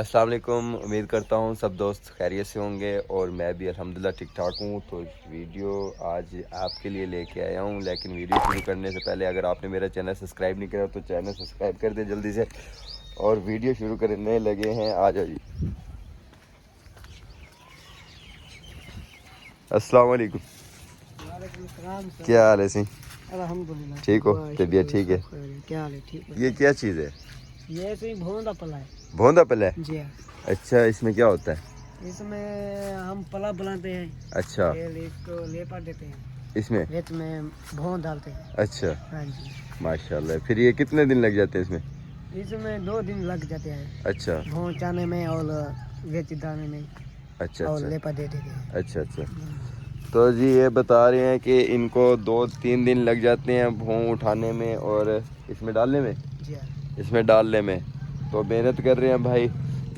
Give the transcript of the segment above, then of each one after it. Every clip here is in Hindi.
अस्सलाम वालेकुम। उम्मीद करता हूँ सब दोस्त खैरियत से होंगे और मैं भी अल्हम्दुलिल्लाह ठीक ठाक हूँ। तो वीडियो आज आपके लिए लेके आया हूँ, लेकिन वीडियो शुरू करने से पहले अगर आपने मेरा चैनल सब्सक्राइब नहीं किया तो चैनल सब्सक्राइब कर दे जल्दी से। और वीडियो शुरू करने लगे हैं, आ जाओ जी। अस्सलाम वालेकुम। क्या हाल है सी? अल्हम्दुलिल्लाह ठीक हो? तबीयत ठीक है? क्या हाल है? ठीक है। ये क्या चीज़ है? ये तो भोंदा पला है। भोंदा पला है? जी हाँ। अच्छा, इसमें क्या होता है? इसमें हम पला बनाते हैं। अच्छा, इसको लेपा देते हैं, इसमें रेत में भोंद डालते हैं। अच्छा, हाँ जी। माशाल्लाह। फिर ये कितने दिन लग जाते हैं इसमें? इसमें 2 दिन लग जाते हैं। अच्छा भोंद जाने में और रेत डालने में अच्छा और अच्छा लेपा दे देते हैं। अच्छा अच्छा। तो जी ये बता रहे हैं कि इनको 2-3 दिन लग जाते हैं भों उठाने में और इसमें डालने में। जी हाँ। इसमें डालने में तो मेहनत कर रहे हैं भाई।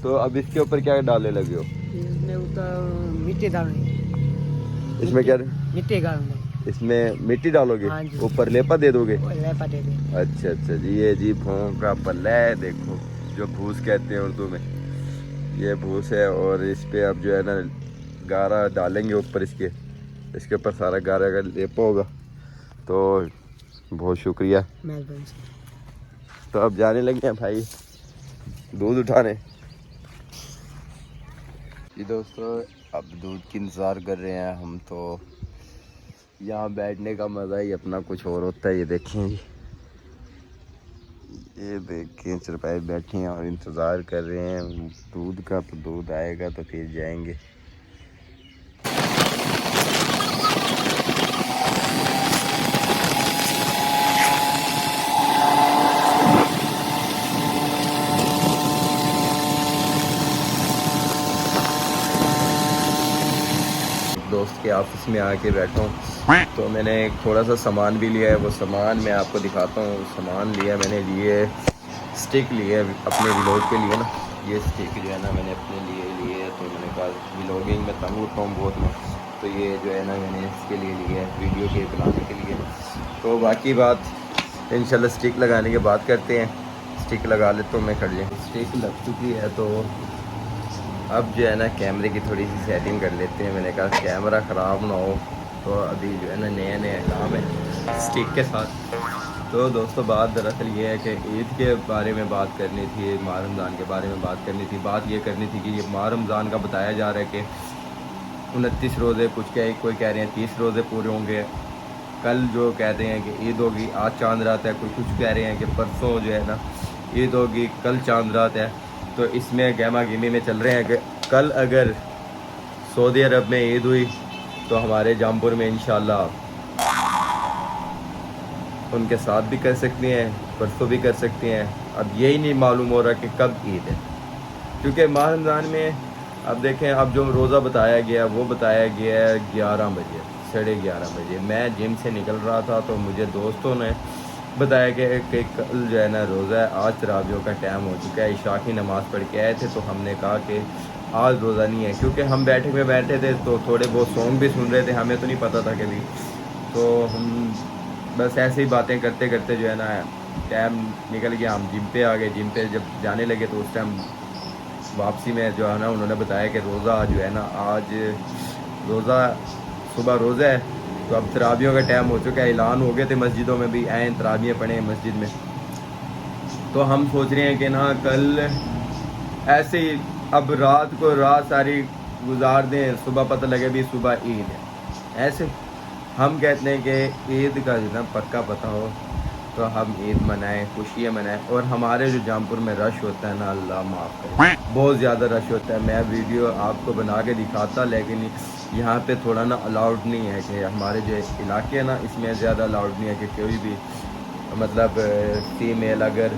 तो अब इसके ऊपर क्या डालने लगे हो? इसमें उतर मिट्टी डालनी है। इसमें क्या? मिट्टी डालनी। इसमें मिट्टी डालोगे? हाँ जी। ऊपर लेपा दे दोगे? और लेपा दे दें। अच्छा अच्छा जी। ये जी भों का पल्ला है, देखो जो भूस कहते हैं उर्दू में, ये भूस है। और इस पे अब जो है ना गारा डालेंगे ऊपर, इसके ऊपर सारा गारा का लेपा होगा। तो बहुत शुक्रिया। मेहरबानी। तो अब जाने लगे हैं भाई दूध उठाने। जी दोस्तों, अब दूध की इंतज़ार कर रहे हैं हम। तो यहाँ बैठने का मज़ा ही अपना कुछ और होता है। ये देखें जी, ये देखें चरपाई बैठे हैं और इंतज़ार कर रहे हैं दूध का। तो दूध आएगा तो फिर जाएंगे। दोस्त के ऑफिस में आके बैठा हूँ, तो मैंने थोड़ा सा सामान भी लिया है। वो सामान मैं आपको दिखाता हूँ। सामान लिया मैंने, लिए स्टिक लिए अपने व्लॉग के लिए ना। ये स्टिक जो है ना मैंने अपने लिए तो मैंने कहा व्लॉगिंग में तंग उठता हूँ बहुत मैं, तो ये जो है ना मैंने इसके लिए लिया है, वीडियो के बनाने के लिए। तो बाकी बात इंशाल्लाह स्टिक लगाने के बाद करते हैं। स्टिक लगा ले तो मैं खड़ जाए। स्टिक लग चुकी है तो अब जो है ना कैमरे की थोड़ी सी सेटिंग कर लेते हैं। मैंने कहा कैमरा ख़राब ना हो, तो अभी जो है ना नया नया काम है स्टिक के साथ। तो दोस्तों बात दरअसल ये है कि ईद के बारे में बात करनी थी, माह रमज़ान के बारे में बात करनी थी। बात ये करनी थी कि ये माह रमज़ान का बताया जा रहा है कि 29 रोज़े, कुछ कोई कह रहे हैं 30 रोज़े पूरे होंगे। कल जो कहते हैं कि ईद होगी, आज चांद रात है। कुछ कह रहे हैं कि परसों जो है ना ईद होगी, कल चांद रात है। तो इसमें गहमा गहमी में चल रहे हैं कि कल अगर सऊदी अरब में ईद हुई तो हमारे जामपुर में इंशाल्लाह उनके साथ भी कर सकते हैं, परसों भी कर सकते हैं। अब यही नहीं मालूम हो रहा कि कब ईद है, क्योंकि माह रमज़ान में अब देखें, अब जो रोज़ा बताया गया वो बताया गया है 11 बजे, 11:30 बजे। मैं जिम से निकल रहा था तो मुझे दोस्तों ने बताया कि कल जो है ना रोज़ा है, आज तरावियों का टाइम हो चुका है। इशा की नमाज़ पढ़ के आए थे तो हमने कहा कि आज रोज़ा नहीं है, क्योंकि हम बैठे थे तो थोड़े बहुत सॉन्ग भी सुन रहे थे। हमें तो नहीं पता था कभी, तो हम बस ऐसे ही बातें करते करते जो है ना टाइम निकल गया। हम जिम पे आ गए। जिम पे जब जाने लगे तो उस टाइम वापसी में जो है ना उन्होंने बताया कि रोज़ा जो है ना आज रोज़ा, सुबह रोज़ा है। तो अब तरावियों का टाइम हो चुका है, ऐलान हो गए थे मस्जिदों में भी, आए तरावियाँ पढ़े मस्जिद में। तो हम सोच रहे हैं कि ना कल ऐसे ही अब रात सारी गुजार दें, सुबह पता लगे भी सुबह ईद है। ऐसे हम कहते हैं कि ईद का जो ना पक्का पता हो तो हम ईद मनाएं, खुशियाँ मनाएं। और हमारे जो जामपुर में रश होता है ना, अल्लाह माफ़ करे, बहुत ज़्यादा रश होता है। मैं वीडियो आपको बना के दिखाता, लेकिन यहाँ पे थोड़ा ना अलाउड नहीं है कि हमारे जो इलाके है ना इसमें ज़्यादा अलाउड नहीं है कि कोई भी मतलब फीमेल अगर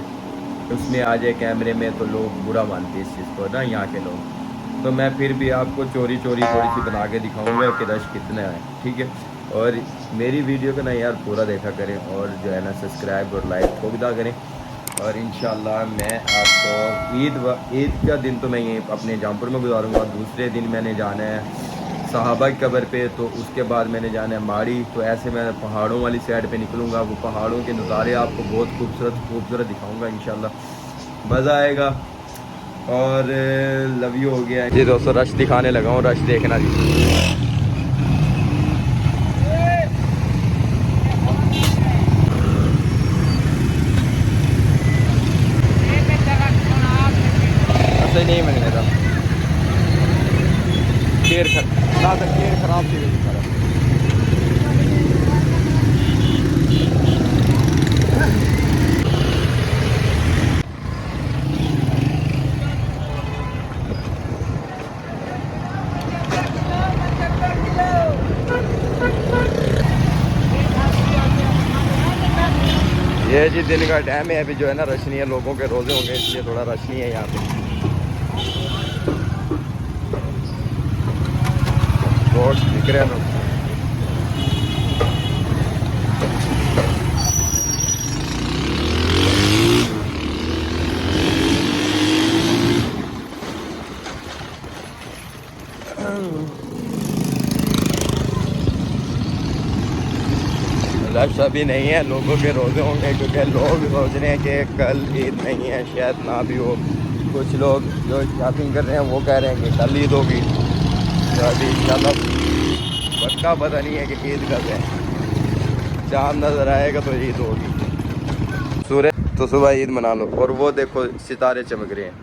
उसमें आ जाए कैमरे में तो लोग बुरा मानते हैं इस चीज़ को ना, यहाँ के लोग। तो मैं फिर भी आपको चोरी थोड़ी सी बना के दिखाऊंगा कि रश कितना है, ठीक है। और मेरी वीडियो को ना यार पूरा देखा करें और जो है ना सब्सक्राइब और लाइक ठोकदा करें। और इंशाल्लाह मैं आपको ईद का दिन तो मैं ये अपने जामपुर में गुजारूंगा। दूसरे दिन मैंने जाना है साहबा की कब्र पे, तो उसके बाद मैंने जाना है माड़ी। तो ऐसे मैं पहाड़ों वाली साइड पे निकलूँगा। वो पहाड़ों के नज़ारे आपको बहुत खूबसूरत दिखाऊंगा इंशाल्लाह, मज़ा आएगा। और लव यू हो गया जी दोस्तों। रश दिखाने लगा हूँ, रश देखना जी। ऐसे नहीं मंगने था केर खराब थी मेरी सारा। ये जी दिन का टाइम है, अभी जो है ना रश नहीं है, लोगों के रोजे होंगे इसलिए थोड़ा रश नहीं है यहाँ पे। रोड दिख रहे हैं लोग। रश अभी नहीं है, लोगों के रोजे होंगे क्योंकि लोग सोच रहे हैं कि कल ईद नहीं है, शायद ना भी हो। कुछ लोग जो शॉपिंग कर रहे हैं वो कह रहे हैं कि कल ईद होगी, तो अभी इंशाल्लाह पक्का पता नहीं है कि ईद कब है। चाँद नज़र आएगा तो ईद होगी, सूरज तो सुबह ईद मना लो। और वो देखो सितारे चमक रहे हैं।